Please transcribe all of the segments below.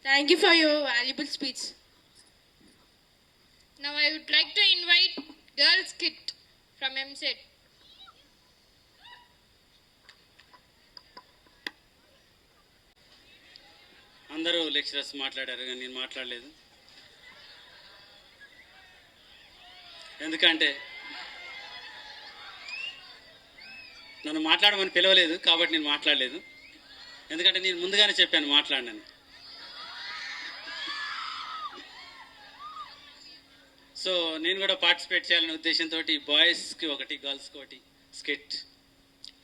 Thank you for your valuable speech. Now I would like to invite Girls Kit from MSET. అందరూ lecturers మాట్లాడారు కానీ నేను మాట్లాడలేదు. ఎందుకంటే నన్ను మాట్లాడమని పిలవలేదు కాబట్టి నేను మాట్లాడలేదు. ఎందుకంటే నేను ముందుగానే చెప్పాను మాట్లాడనని. సో నేను కూడా పార్టిసిపేట్ చేయాలనే ఉద్దేశంతో బాయ్స్కి ఒకటి గర్ల్స్కి ఒకటి స్కిట్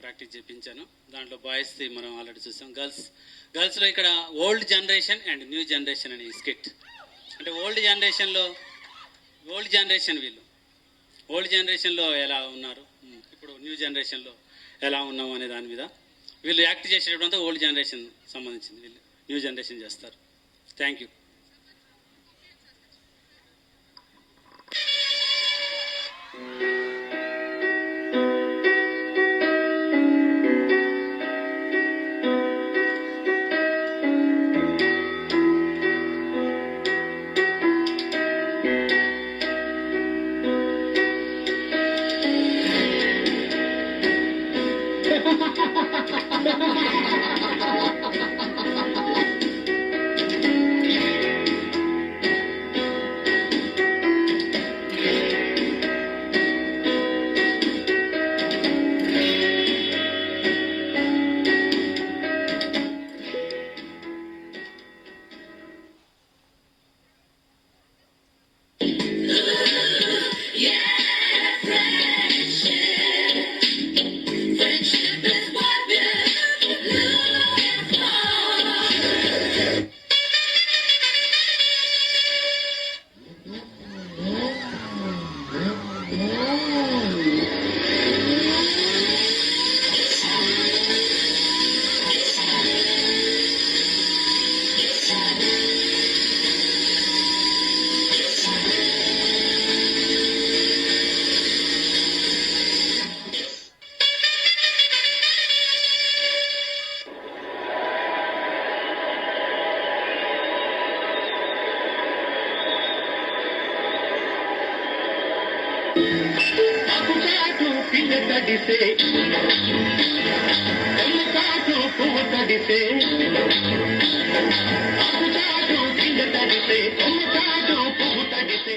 ప్రాక్టీస్ చేయించాను. దాంట్లో బాయ్స్ది మనం ఆల్రెడీ చూసాం. గర్ల్స్లో ఇక్కడ old generation and new generation అని స్కిట్. అంటే ఓల్డ్ జనరేషన్ వీళ్ళు ఓల్డ్ జనరేషన్లో ఎలా ఉన్నారు, ఇప్పుడు న్యూ జనరేషన్లో ఎలా ఉన్నాము అనే దాని మీద వీళ్ళు యాక్ట్ చేసేటప్పుడు అంతా ఓల్డ్ జనరేషన్ సంబంధించింది, వీళ్ళు న్యూ జనరేషన్ చేస్తారు. Thank you. తడిసే కాటు పువ్వు తడిసే కాటు కింద తడిసే కాటు పువ్వు తడిసే.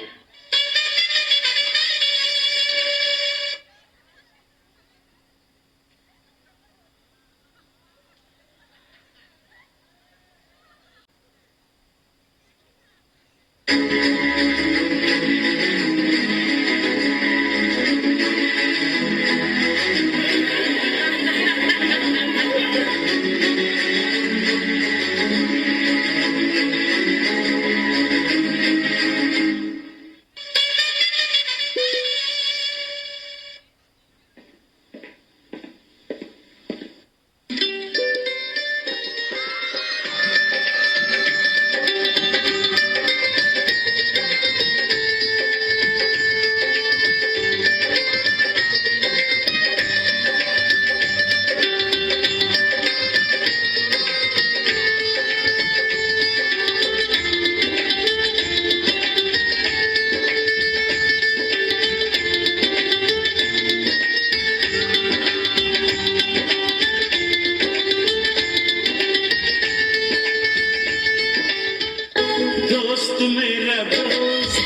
दोस्त मेरा दोस्त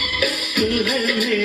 तू है मेरा